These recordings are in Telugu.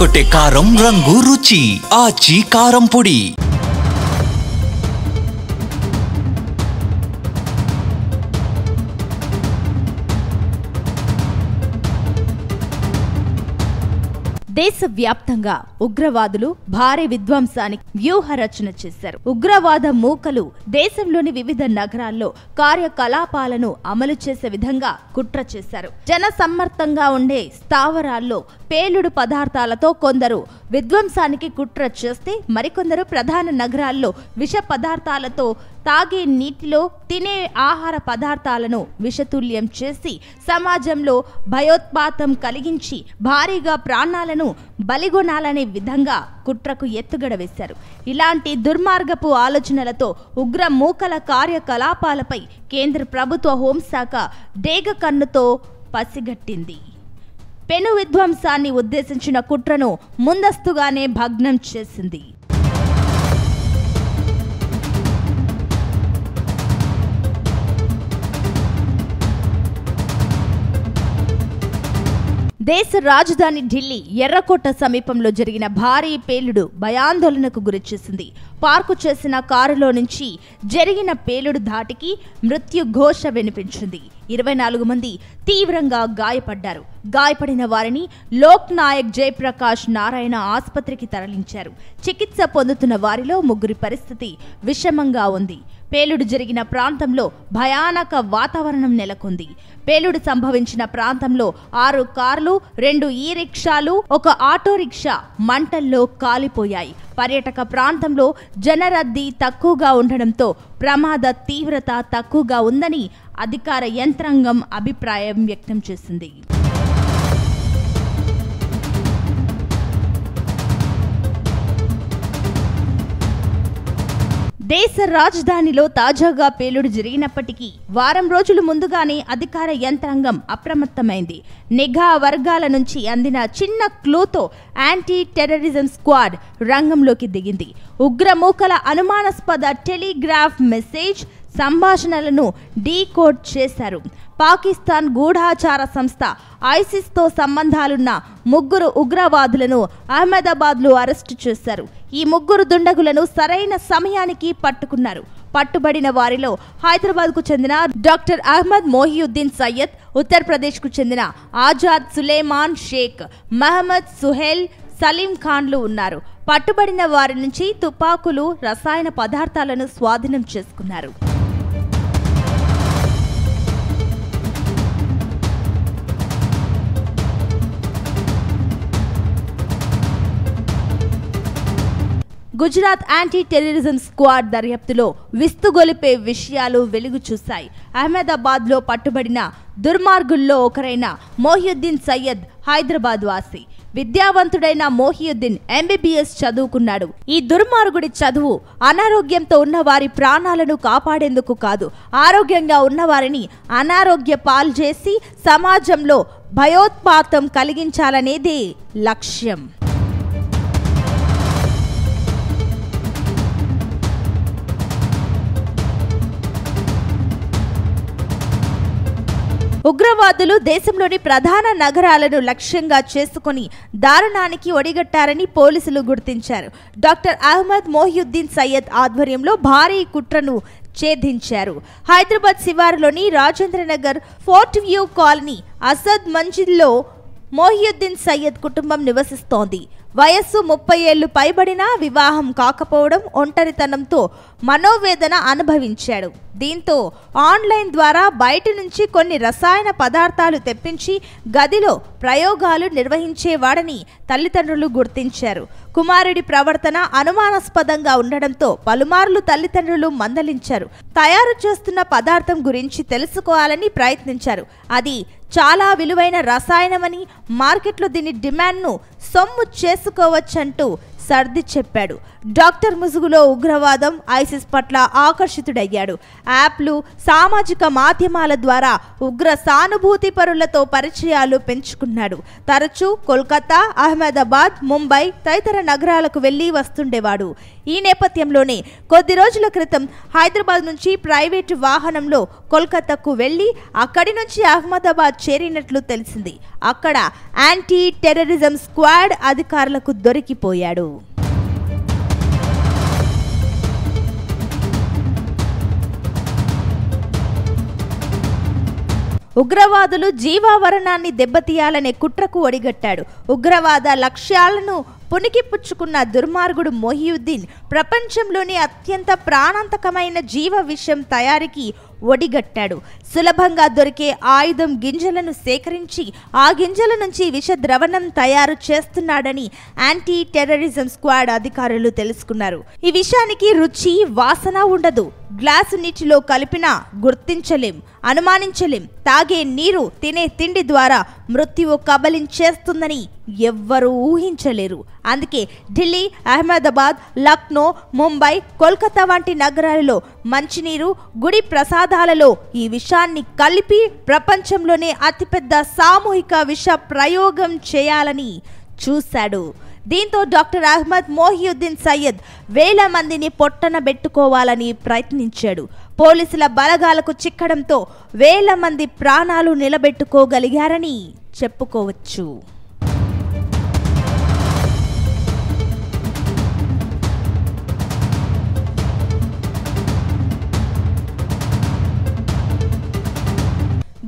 అదరకొట్టే కారం రంగు రుచి ఆచి కారం పొడి. దేశవ్యాప్తంగా ఉగ్రవాదులు భారీ విధ్వంసానికి వ్యూహ రచన చేశారు. ఉగ్రవాద మూకలు దేశంలోని వివిధ నగరాల్లో కార్యకలాపాలను అమలు చేసే విధంగా కుట్ర చేశారు. జనసమ్మర్దంగా ఉండే స్థావరాల్లో పేలుడు పదార్థాలతో కొందరు విధ్వంసానికి కుట్ర చేస్తే మరికొందరు ప్రధాన నగరాల్లో విష పదార్థాలతో తాగే నీటిలో తినే ఆహార పదార్థాలను విషతుల్యం చేసి సమాజంలో భయోత్పాతం కలిగించి భారీగా ప్రాణాలను బలిగొనాలనే విధంగా కుట్రకు ఎత్తుగడ వేశారు. ఇలాంటి దుర్మార్గపు ఆలోచనలతో ఉగ్ర మూకల కార్యకలాపాలపై కేంద్ర ప్రభుత్వ హోంశాఖ డేగ కన్నుతో పసిగట్టింది. పెను విధ్వంసాన్ని ఉద్దేశించిన కుట్రను ముందస్తుగానే భగ్నం చేసింది. దేశ రాజధాని ఢిల్లీ ఎర్రకోట సమీపంలో జరిగిన భారీ పేలుడు భయాందోళనకు గురిచేసింది. పార్కు చేసిన కారులో నుంచి జరిగిన పేలుడు ధాటికి మృత్యు ఘోష వినిపించింది. 24 మంది తీవ్రంగా గాయపడ్డారు. గాయపడిన వారిని లోక్ నాయక్ జయప్రకాష్ నారాయణ ఆసుపత్రికి తరలించారు. చికిత్స పొందుతున్న వారిలో 3 పరిస్థితి విషమంగా ఉంది. పేలుడు జరిగిన ప్రాంతంలో భయానక వాతావరణం నెలకొంది. పేలుడు సంభవించిన ప్రాంతంలో 6 కార్లు, 2 ఈ-రిక్షాలు, 1 ఆటో రిక్షా మంటల్లో కాలిపోయాయి. పర్యాటక ప్రాంతంలో జనరద్దీ తక్కువగా ఉండడంతో ప్రమాద తీవ్రత తక్కువగా ఉందని అధికార యంత్రాంగం అభిప్రాయం వ్యక్తం చేసింది. దేశ రాజధానిలో తాజాగా పేలుడు జరిగినప్పటికీ వారం రోజులు ముందుగానే అధికార యంత్రాంగం అప్రమత్తమైంది. నిఘా వర్గాల నుంచి అందిన చిన్న క్లూతో యాంటీ టెర్రరిజం స్క్వాడ్ రంగంలోకి దిగింది. ఉగ్రమూకల అనుమానాస్పద టెలిగ్రాఫ్ మెసేజ్ సంభాషణలను డీకోడ్ చేశారు. పాకిస్తాన్ గూఢాచార సంస్థ ఐసిస్తో సంబంధాలున్న 3 ఉగ్రవాదులను అహ్మదాబాద్లో అరెస్టు చేశారు. ఈ 3 దుండగులను సరైన సమయానికి పట్టుకున్నారు. పట్టుబడిన వారిలో హైదరాబాద్కు చెందిన డాక్టర్ అహ్మద్ మొహియుద్దీన్ సయ్యద్, ఉత్తరప్రదేశ్కు చెందిన ఆజాద్ సులేమాన్ షేక్, మహమ్మద్ సుహేల్, సలీం ఖాన్లు ఉన్నారు. పట్టుబడిన వారి నుంచి తుపాకులు, రసాయన పదార్థాలను స్వాధీనం చేసుకున్నారు. గుజరాత్ యాంటీ టెర్రరిజం స్క్వాడ్ దర్యాప్తులో విస్తుగొలిపే విషయాలు వెలుగు చూశాయి. అహ్మదాబాద్లో పట్టుబడిన దుర్మార్గుల్లో ఒకరైన మొహియుద్దీన్ సయ్యద్ హైదరాబాద్ వాసి. విద్యావంతుడైన మొహియుద్దీన్ ఎంబీబీఎస్ చదువుకున్నాడు. ఈ దుర్మార్గుడి చదువు అనారోగ్యంతో ఉన్న వారి ప్రాణాలను కాపాడేందుకు కాదు, ఆరోగ్యంగా ఉన్నవారిని అనారోగ్య పాలు చేసి సమాజంలో భయోత్పాతం కలిగించాలనేదే లక్ష్యం. ఉగ్రవాదులు దేశంలోని ప్రధాన నగరాలను లక్ష్యంగా చేసుకుని దారుణానికి ఒడిగట్టారని పోలీసులు గుర్తించారు. డాక్టర్ అహ్మద్ మొహియుద్దీన్ సయ్యద్ ఆధ్వర్యంలో భారీ కుట్రను ఛేదించారు. హైదరాబాద్ శివారులోని రాజేంద్రనగర్ ఫోర్ట్ వ్యూ కాలనీ అసద్ మంజిల్లో మొహియుద్దీన్ సయ్యద్ కుటుంబం నివసిస్తోంది. వయస్సు 30 ఏళ్లు పైబడినా వివాహం కాకపోవడం, ఒంటరితనంతో మనోవేదన అనుభవించాడు. దీంతో ఆన్లైన్ ద్వారా బయట నుంచి కొన్ని రసాయన పదార్థాలు తెప్పించి గదిలో ప్రయోగాలు నిర్వహించేవాడని తల్లిదండ్రులు గుర్తించారు. కుమారుడి ప్రవర్తన అనుమానాస్పదంగా ఉండడంతో పలుమార్లు తల్లిదండ్రులు మందలించారు. తయారు చేస్తున్న పదార్థం గురించి తెలుసుకోవాలని ప్రయత్నించారు. అది చాలా విలువైన రసాయనమని, మార్కెట్లో దీని డిమాండ్ను సొమ్ము చేసుకోవచ్చంటూ సర్ది చెప్పాడు. డాక్టర్ ముసుగులో ఉగ్రవాదం, ఐసిస్ పట్ల ఆకర్షితుడయ్యాడు. యాప్లు, సామాజిక మాధ్యమాల ద్వారా ఉగ్ర సానుభూతి పరులతో పరిచయాలు పెంచుకున్నాడు. తరచూ కోల్కతా, అహ్మదాబాద్, ముంబై తదితర నగరాలకు వెళ్లి వస్తుండేవాడు. ఈ నేపథ్యంలోనే కొద్ది రోజుల క్రితం హైదరాబాద్ నుంచి ప్రైవేటు వాహనంలో కోల్కతాకు వెళ్లి అక్కడి నుంచి అహ్మదాబాద్ చేరినట్లు తెలిసింది. అక్కడ యాంటీ టెర్రరిజం స్క్వాడ్ అధికారులకు దొరికిపోయాడు. ఉగ్రవాదులు జీవావరణాన్ని దెబ్బతీయాలనే కుట్రకు ఒడిగట్టాడు. ఉగ్రవాద లక్ష్యాలను పుణికిపుచ్చుకున్న దుర్మార్గుడు మొహియుద్దీన్ ప్రపంచంలోని అత్యంత ప్రాణాంతకమైన జీవ విషం తయారీకి ఒడిగట్టాడు. సులభంగా దొరికే ఆయుధం గింజలను సేకరించి ఆ గింజల నుంచి విష ద్రవణం తయారు చేస్తున్నాడని యాంటీ టెర్రరిజం స్క్వాడ్ అధికారులు తెలుసుకున్నారు. ఈ విషయానికి రుచి, వాసన ఉండదు. గ్లాసు నీటిలో కలిపినా గుర్తించలేం, అనుమానించలేం. తాగే నీరు, తినే తిండి ద్వారా మృత్యువు కబలించేస్తుందని ఎవ్వరూ ఊహించలేరు. అందుకే ఢిల్లీ, అహ్మదాబాద్, లక్నో, ముంబై, కోల్కతా వంటి నగరాలలో మంచినీరు, గుడి ప్రసాదాలలో ఈ విషాన్ని కలిపి ప్రపంచంలోనే అతిపెద్ద సామూహిక విష ప్రయోగం చేయాలని చూశాడు. దీంతో డాక్టర్ అహ్మద్ మొహియుద్దీన్ సయ్యద్ వేల మందిని పొట్టన పెట్టుకోవాలని ప్రయత్నించాడు. పోలీసుల బలగాలకు చిక్కడంతో వేల మంది ప్రాణాలు నిలబెట్టుకోగలిగారని చెప్పుకోవచ్చు.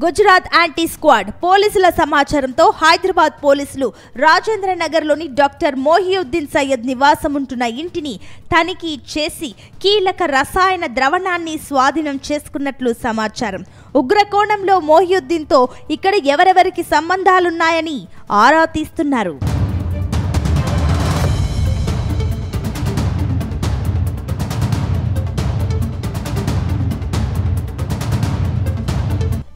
గుజరాత్ యాంటీ స్క్వాడ్ పోలీసుల సమాచారంతో హైదరాబాద్ పోలీసులు రాజేంద్ర నగర్లోని డాక్టర్ మొహియుద్దీన్ సయ్యద్ నివాసం ఉంటున్న ఇంటిని తనిఖీ చేసి కీలక రసాయన ద్రవణాన్ని స్వాధీనం చేసుకున్నట్లు సమాచారం. ఉగ్రకోణంలో మొహియుద్దీన్తో ఇక్కడ ఎవరెవరికి సంబంధాలున్నాయని ఆరా తీస్తున్నారు.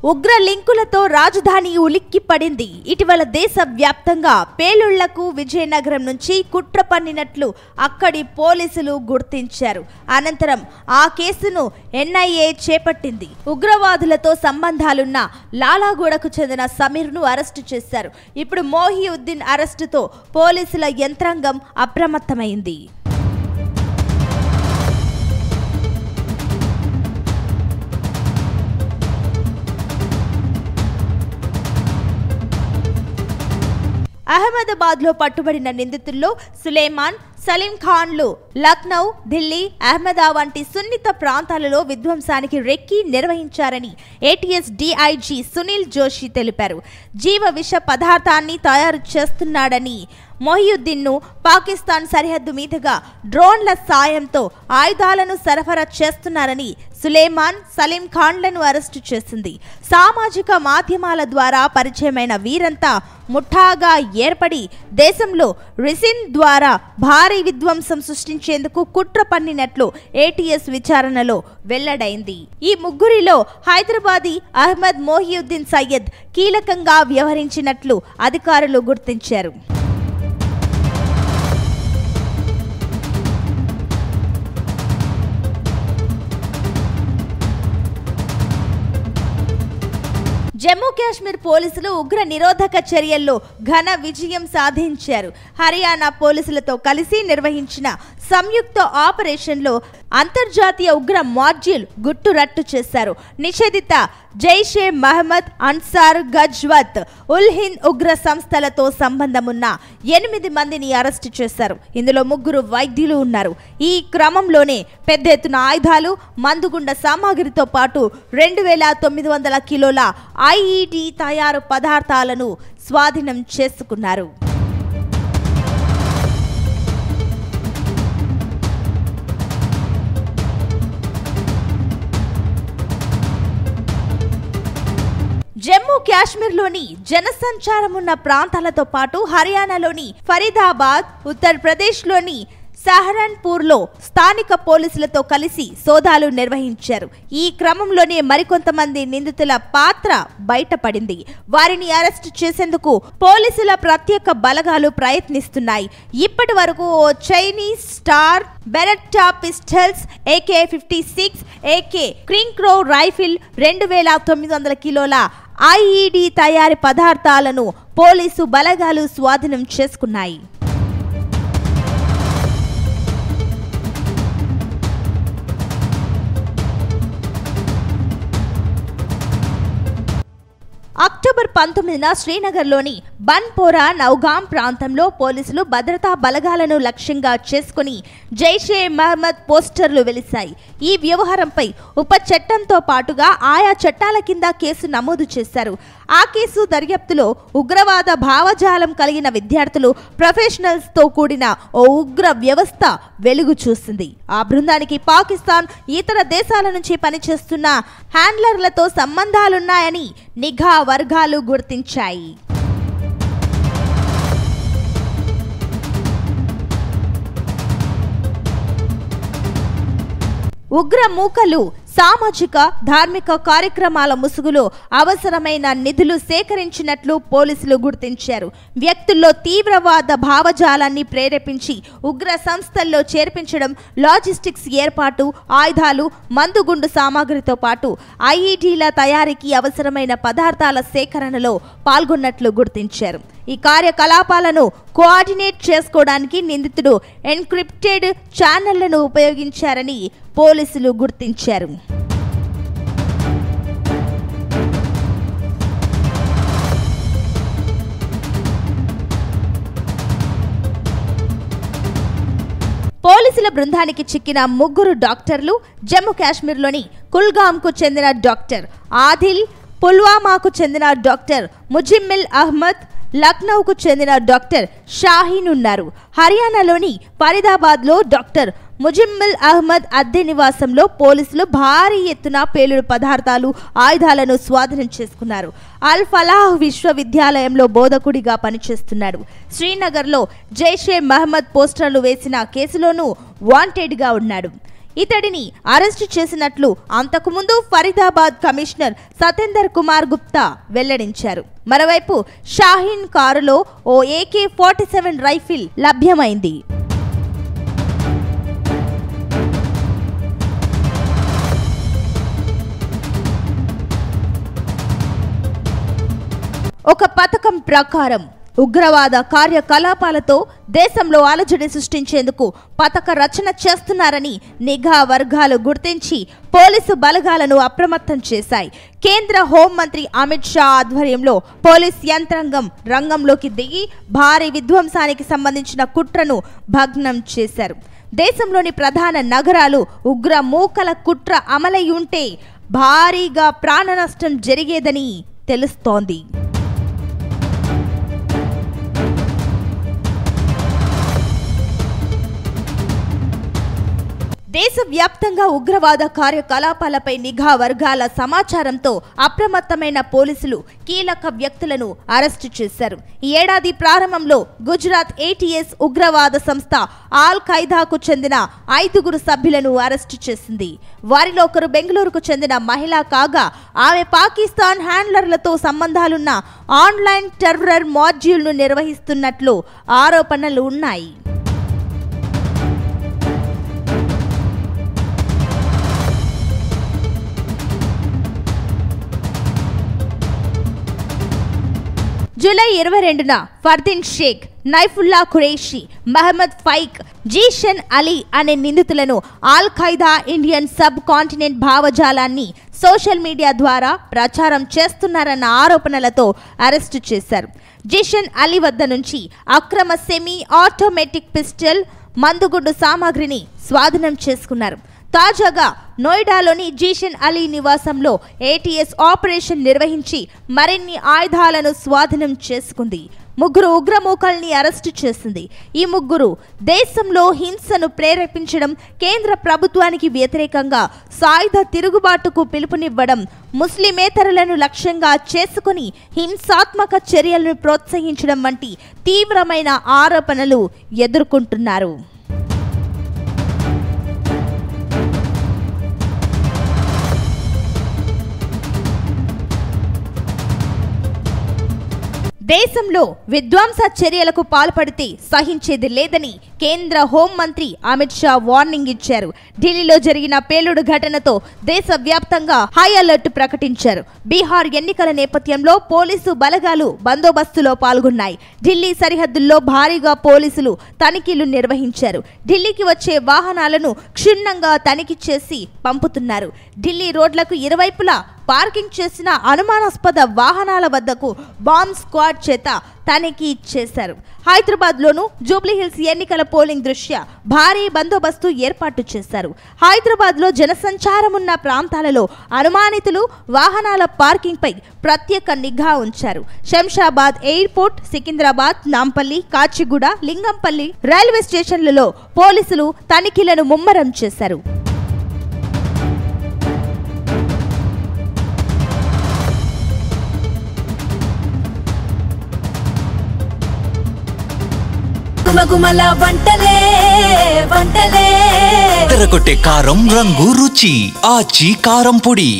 ఉగ్ర లింకులతో రాజధాని ఉలిక్కి పడింది. ఇటీవల దేశ వ్యాప్తంగా పేలుళ్లకు విజయనగరం నుంచి కుట్ర పన్నినట్లు అక్కడి పోలీసులు గుర్తించారు. అనంతరం ఆ కేసును ఎన్ఐఏ చేపట్టింది. ఉగ్రవాదులతో సంబంధాలున్న లాలాగూడకు చెందిన సమీర్ను అరెస్టు చేశారు. ఇప్పుడు మొహియుద్దీన్ అరెస్టుతో పోలీసుల యంత్రాంగం అప్రమత్తమైంది. అహ్మదాబాద్ లో పట్టుబడిన నిందితుల్లో సులేమాన్, సలీం ఖాన్లు లక్నో, ఢిల్లీ, అహ్మదాబాద్ వంటి సున్నిత ప్రాంతాలలో విధ్వంసానికి రెక్కి నిర్వహించారని ఏటీఎస్ డీఐజీ సునీల్ జోషి తెలిపారు. జీవ విష పదార్థాన్ని తయారు చేస్తున్నాడని, మొహియుద్దీన్ను పాకిస్తాన్ సరిహద్దు మీదుగా డ్రోన్ల సాయంతో ఆయుధాలను సరఫరా చేస్తున్నారని సులేమాన్, సలీం ఖాన్లను అరెస్టు చేసింది. సామాజిక మాధ్యమాల ద్వారా పరిచయమైన వీరంతా ముఠాగా ఏర్పడి దేశంలో రిసిన్ ద్వారా భారీ విధ్వంసం సృష్టించేందుకు కుట్ర పన్నినట్లు ఏటీఎస్ విచారణలో వెల్లడైంది. ఈ ముగ్గురిలో హైదరాబాదీ అహ్మద్ మొహియుద్దీన్ సయ్యద్ కీలకంగా వ్యవహరించినట్లు అధికారులు గుర్తించారు. జమ్మూ కాశ్మీర్ పోలీసులు ఉగ్ర నిరోధక చర్యల్లో ఘన విజయం సాధించారు. హర్యానా పోలీసులతో కలిసి నిర్వహించిన సంయుక్త ఆపరేషన్లో అంతర్జాతీయ ఉగ్ర మాడ్యూల్ గుట్టురట్టు చేశారు. నిషేధిత జైషే మహమ్మద్, అన్సార్, గజ్వత్ ఉల్ హింద్ ఉగ్ర సంస్థలతో సంబంధమున్న 8 మందిని అరెస్టు చేశారు. ఇందులో 3 వైద్యులు ఉన్నారు. ఈ క్రమంలోనే పెద్ద ఎత్తున ఆయుధాలు, మందుగుండ సామాగ్రితో పాటు 2900 కిలోల ఐఈడీ తయారు పదార్థాలను స్వాధీనం చేసుకున్నారు. జమ్మూ కాశ్మీర్లోని జనసంచారం ఉన్న ప్రాంతాలతో పాటు హర్యానాలోని ఫరీదాబాద్, ఉత్తరప్రదేశ్లోని సహరన్పూర్లో స్థానిక పోలీసులతో కలిసి సోదాలు నిర్వహించారు. ఈ క్రమంలోనే మరికొంతమంది నిందితుల పాత్ర బయటపడింది. వారిని అరెస్టు చేసేందుకు పోలీసుల ప్రత్యేక బలగాలు ప్రయత్నిస్తున్నాయి. ఇప్పటి వరకు ఓ Chinese star Beretta pistols, AK-56, AK క్రింక్రో రైఫిల్, 2900 కిలోల ఐఈడీ తయారీ పదార్థాలను పోలీసు బలగాలు స్వాధీనం చేసుకున్నాయి. అక్టోబర్ 19న శ్రీనగర్లోని బన్పోరా నౌగాం ప్రాంతంలో పోలీసులు భద్రతా బలగాలను లక్ష్యంగా చేసుకుని జైషే మహమ్మద్ పోస్టర్లు వెలిశాయి. ఈ వ్యవహారంపై ఉప చట్టంతో పాటుగా ఆయా చట్టాల కింద కేసు నమోదు చేశారు. ఆ కేసు దర్యాప్తులో ఉగ్రవాద భావజాలం కలిగిన విద్యార్థులు, ప్రొఫెషనల్స్ తో కూడిన ఓ ఉగ్ర వ్యవస్థ వెలుగు చూసింది. ఆ బృందానికి పాకిస్తాన్, ఇతర దేశాల నుంచి పనిచేస్తున్న హ్యాండ్లర్లతో సంబంధాలున్నాయని నిఘా వర్గాలు గుర్తించాయి. ఉగ్ర మూకలు సామాజిక, ధార్మిక కార్యక్రమాల ముసుగులో అవసరమైన నిధులు సేకరించినట్లు పోలీసులు గుర్తించారు. వ్యక్తుల్లో తీవ్రవాద భావజాలాన్ని ప్రేరేపించి ఉగ్ర సంస్థల్లో చేర్పించడం, లాజిస్టిక్స్ ఏర్పాటు, ఆయుధాలు, మందుగుండు సామాగ్రితో పాటు ఐఈడీల తయారీకి అవసరమైన పదార్థాల సేకరణలో పాల్గొన్నట్లు గుర్తించారు. ఈ కార్యకలాపాలను కోఆర్డినేట్ చేసుకోవడానికి నిందితుడు ఎన్క్రిప్టెడ్ ఛానళ్లను ఉపయోగించారని పోలీసులు గుర్తించారు. పోలీసుల బృందానికి చిక్కిన ముగ్గురు డాక్టర్లు జమ్మూ కాశ్మీర్లోని కుల్గాంకు చెందిన డాక్టర్ ఆదిల్, పుల్వామాకు చెందిన డాక్టర్ ముజిమ్మిల్ అహ్మద్, లక్నౌకు చెందిన డాక్టర్ షాహీన్ ఉన్నారు. హర్యానాలోని ఫరీదాబాద్లో డాక్టర్ ముజిమ్మిల్ అహ్మద్ అద్దె నివాసంలో పోలీసులు భారీ ఎత్తున పేలుడు పదార్థాలు, ఆయుధాలను స్వాధీనం చేసుకున్నారు. అల్ ఫలాహ్ విశ్వవిద్యాలయంలో బోధకుడిగా పనిచేస్తున్నాడు. శ్రీనగర్లో జైషే మహమ్మద్ పోస్టర్లు వేసిన కేసులోనూ వాంటెడ్గా ఉన్నాడు. ఇతడిని అరెస్టు చేసినట్లు అంతకుముందు ఫరీదాబాద్ కమిషనర్ సతేందర్ కుమార్ గుప్తా వెల్లడించారు. మరోవైపు షాహీన్ కారులో ఓ AK-47 రైఫిల్ లభ్యమైంది. ఒక పథకం ప్రకారం ఉగ్రవాద కార్యకలాపాలతో దేశంలో అలజడి సృష్టించేందుకు పథక రచన చేస్తున్నారని నిఘా వర్గాలు గుర్తించి పోలీసు బలగాలను అప్రమత్తం చేశాయి. కేంద్ర హోంమంత్రి అమిత్ షా ఆధ్వర్యంలో పోలీస్ యంత్రాంగం రంగంలోకి దిగి భారీ విధ్వంసానికి సంబంధించిన కుట్రను భగ్నం చేశారు. దేశంలోని ప్రధాన నగరాలు ఉగ్ర మూకల కుట్ర అమలై ఉంటే భారీగా ప్రాణ నష్టం జరిగేదని తెలుస్తోంది. దేశవ్యాప్తంగా ఉగ్రవాద కార్యకలాపాలపై నిఘా వర్గాల సమాచారంతో అప్రమత్తమైన పోలీసులు కీలక వ్యక్తులను అరెస్టు చేశారు. ఈ ఏడాది ప్రారంభంలో గుజరాత్ ATS ఉగ్రవాద సంస్థ ఆల్ ఖైదాకు చెందిన 5 సభ్యులను అరెస్టు చేసింది. వారిలో ఒకరు బెంగళూరుకు చెందిన మహిళ కాగా ఆమె పాకిస్తాన్ హ్యాండ్లర్లతో సంబంధాలున్న ఆన్లైన్ టెర్రర్ మాడ్యూల్ను నిర్వహిస్తున్నట్లు ఆరోపణలు ఉన్నాయి. జూలై 22న ఫర్దీన్ షేక్, నైఫుల్లా ఖురేషి, మహమ్మద్ ఫైక్, జీషన్ అలీ అనే నిందితులను all Qaeda Indian sub continent భావజాలాన్ని సోషల్ మీడియా ద్వారా ప్రచారం చేస్తున్నారన్న ఆరోపణలతో అరెస్టు చేశారు. జీషన్ అలీ వద్ద నుంచి అక్రమ సెమీ ఆటోమేటిక్ పిస్టల్, మందుగుండు సామాగ్రిని స్వాధీనం చేసుకున్నారు. తాజాగా నోయిడాలోని జీషన్ అలీ నివాసంలో ATS ఆపరేషన్ నిర్వహించి మరిన్ని ఆయుధాలను స్వాధీనం చేసుకుంది. 3 ఉగ్రమూకల్ని అరెస్టు చేసింది. ఈ 3 దేశంలో హింసను ప్రేరేపించడం, కేంద్ర ప్రభుత్వానికి వ్యతిరేకంగా సాయుధ తిరుగుబాటుకు పిలుపునివ్వడం, ముస్లిమేతరులను లక్ష్యంగా చేసుకుని హింసాత్మక చర్యలను ప్రోత్సహించడం వంటి తీవ్రమైన ఆరోపణలు ఎదుర్కొంటున్నారు. దేశంలో విధ్వంస చర్యలకు పాల్పడితే సహించేది లేదని కేంద్ర హోంమంత్రి అమిత్ షా వార్నింగ్ ఇచ్చారు. ఢిల్లీలో జరిగిన పేలుడు ఘటనతో దేశవ్యాప్తంగా హై అలర్ట్ ప్రకటించారు. బీహార్ ఎన్నికల నేపథ్యంలో పోలీసు బలగాలు బందోబస్తులో పాల్గొన్నాయి. ఢిల్లీ సరిహద్దుల్లో భారీగా పోలీసులు తనిఖీలు నిర్వహించారు. ఢిల్లీకి వచ్చే వాహనాలను క్షుణ్ణంగా తనిఖీ చేసి పంపుతున్నారు. ఢిల్లీ రోడ్లకు ఇరువైపులా పార్కింగ్ చేసిన అనుమానాస్పద వాహనాల వద్దకు బాంబ్ స్క్వాడ్ చేత తనిఖీ చేశారు. హైదరాబాద్లోనూ జూబ్లీహిల్స్ ఎన్నికల పోలింగ్ దృష్ట్యా భారీ బందోబస్తు ఏర్పాటు చేశారు. హైదరాబాద్లో జనసంచారం ఉన్న ప్రాంతాలలో అనుమానితులు వాహనాల పార్కింగ్పై ప్రత్యేక నిఘా ఉంచారు. శంషాబాద్ ఎయిర్పోర్ట్, సికింద్రాబాద్, నాంపల్లి, కాచిగూడ, లింగంపల్లి రైల్వే స్టేషన్లలో పోలీసులు తనిఖీలను ముమ్మరం చేశారు. గుమగుమల వంటలే వంటలే తెరకొట్టే కారం రంగు రుచి ఆచి కారం పొడి.